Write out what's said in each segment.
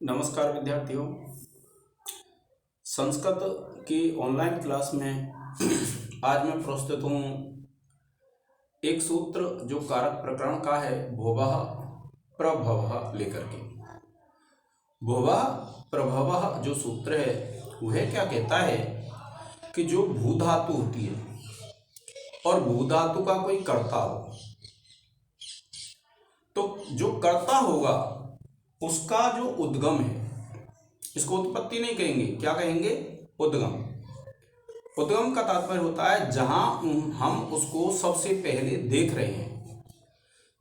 नमस्कार विद्यार्थियों। संस्कृत की ऑनलाइन क्लास में आज मैं प्रस्तुत हूँ एक सूत्र जो कारक प्रकरण का है भुवः प्रभवः लेकर के। भुवः प्रभवः जो सूत्र है वह क्या कहता है कि जो भू धातु होती है और भू धातु का कोई कर्ता हो तो जो कर्ता होगा उसका जो उद्गम है, इसको उत्पत्ति नहीं कहेंगे, क्या कहेंगे? उद्गम। उद्गम का तात्पर्य होता है जहां हम उसको सबसे पहले देख रहे हैं,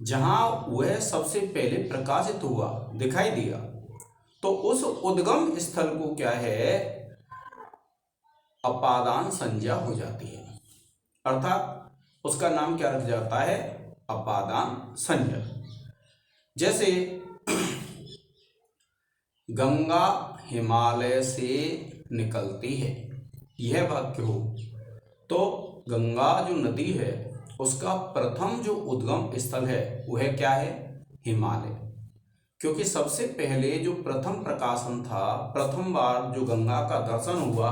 जहां वह सबसे पहले प्रकाशित हुआ, दिखाई दिया, तो उस उद्गम स्थल को क्या है, अपादान संज्ञा हो जाती है। अर्थात उसका नाम क्या रख जाता है? अपादान संज्ञा। जैसे गंगा हिमालय से निकलती है, यह वाक्य हो तो गंगा जो नदी है उसका प्रथम जो उद्गम स्थल है वह क्या है? हिमालय। क्योंकि सबसे पहले जो प्रथम प्रकाशन था, प्रथम बार जो गंगा का दर्शन हुआ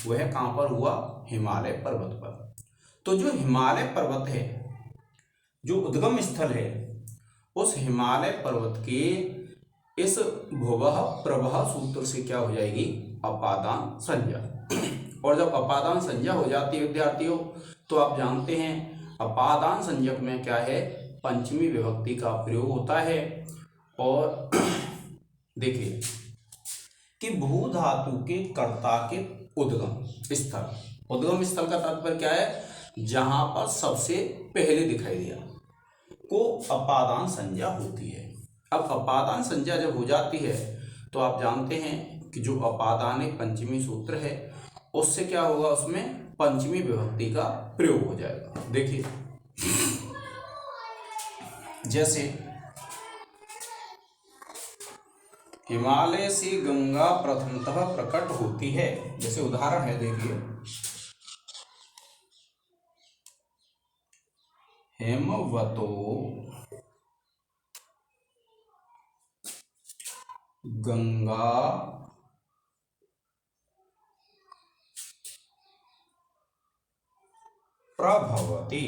वह कहाँ पर हुआ? हिमालय पर्वत पर। तो जो हिमालय पर्वत है, जो उद्गम स्थल है, उस हिमालय पर्वत के इस भुवः प्रभवः सूत्र से क्या हो जाएगी? अपादान संज्ञा। और जब अपादान संज्ञा हो जाती है विद्यार्थियों, तो आप जानते हैं अपादान संज्ञक में क्या है? पंचमी विभक्ति का प्रयोग होता है। और देखिए कि भू धातु के कर्ता के उद्गम स्थल, उद्गम स्थल का तात्पर्य क्या है? जहां पर सबसे पहले दिखाई दिया को अपादान संज्ञा होती है। अब अपादान संज्ञा जब हो जाती है तो आप जानते हैं कि जो अपादान पंचमी सूत्र है उससे क्या होगा? उसमें पंचमी विभक्ति का प्रयोग हो जाएगा। देखिए जैसे हिमालय से गंगा प्रथमतः प्रकट होती है, जैसे उदाहरण है, देखिए हेमवतो गंगा प्रभवती।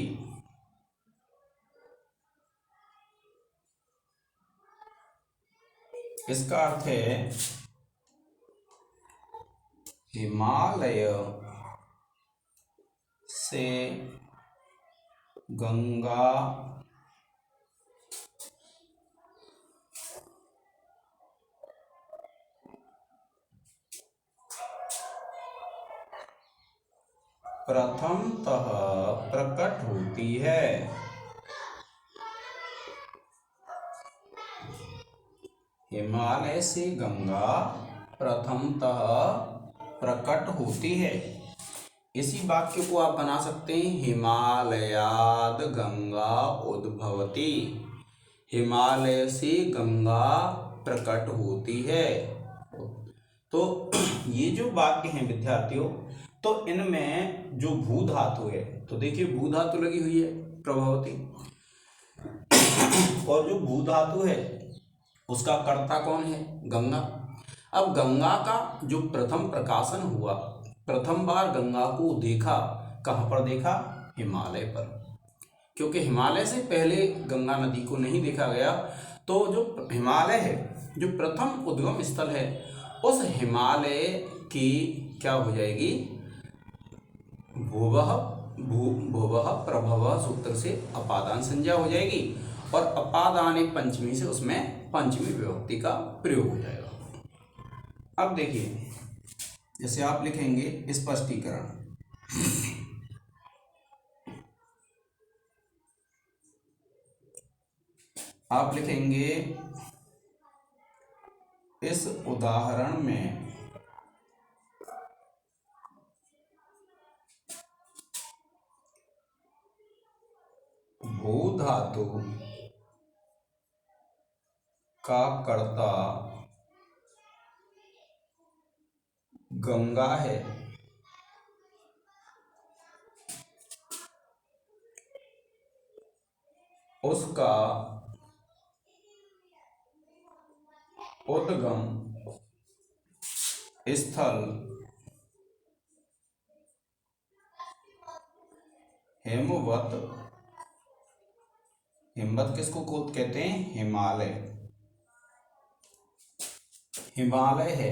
इसका अर्थ है हिमालय से गंगा प्रथमतः प्रकट होती है। हिमालय से गंगा प्रथमतः प्रकट होती है। इसी वाक्य को आप बना सकते हैं हिमालयाद गंगा उद्भवती। हिमालय से गंगा प्रकट होती है। तो ये जो वाक्य हैं विद्यार्थियों, तो इनमें जो भू धातु है, तो देखिए भू धातु लगी हुई है प्रभवती, और जो भू धातु है उसका कर्ता कौन है? गंगा। अब गंगा का जो प्रथम प्रकाशन हुआ, प्रथम बार गंगा को देखा, कहाँ पर देखा? हिमालय पर। क्योंकि हिमालय से पहले गंगा नदी को नहीं देखा गया, तो जो हिमालय है, जो प्रथम उद्गम स्थल है, उस हिमालय की क्या हो जाएगी? भुवः प्रभवः सूत्र से अपादान संज्ञा हो जाएगी, और अपादान पंचमी से उसमें पंचमी विभक्ति का प्रयोग हो जाएगा। अब देखिए जैसे आप लिखेंगे स्पष्टीकरण, आप लिखेंगे इस उदाहरण में भू धातु का कर्ता गंगा है। उसका उद्गम स्थल हिमवत, हिमवत किसको कहते हैं? हिमालय, हिमालय है।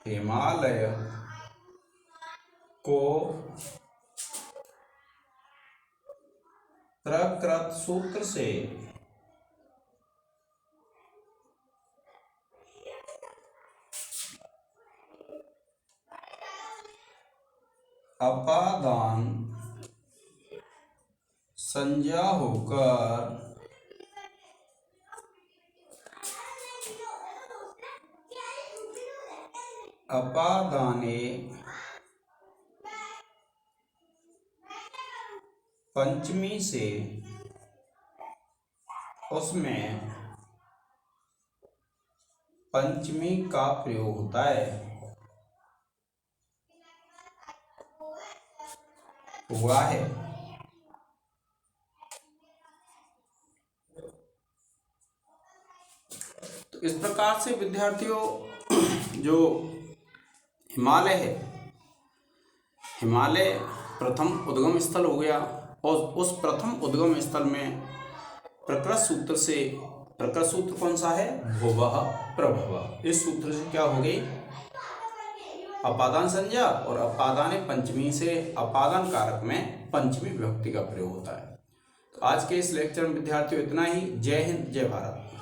हिमालय को प्रकृत सूत्र से अपादान संज्ञा होकर अपादाने पंचमी से उसमें पंचमी का प्रयोग होता है, हुआ है। तो इस प्रकार से विद्यार्थियों जो हिमालय है, हिमालय प्रथम उद्गम स्थल हो गया और उस प्रथम उद्गम स्थल में प्रकृत सूत्र से, प्रकृत सूत्र कौन सा है? भुवः प्रभवः। इस सूत्र से क्या हो गई? अपादान संज्ञा, और अपादान पंचमी से अपादान कारक में पंचमी विभक्ति का प्रयोग होता है। तो आज के इस लेक्चर में विद्यार्थियों इतना ही। जय हिंद, जय भारत।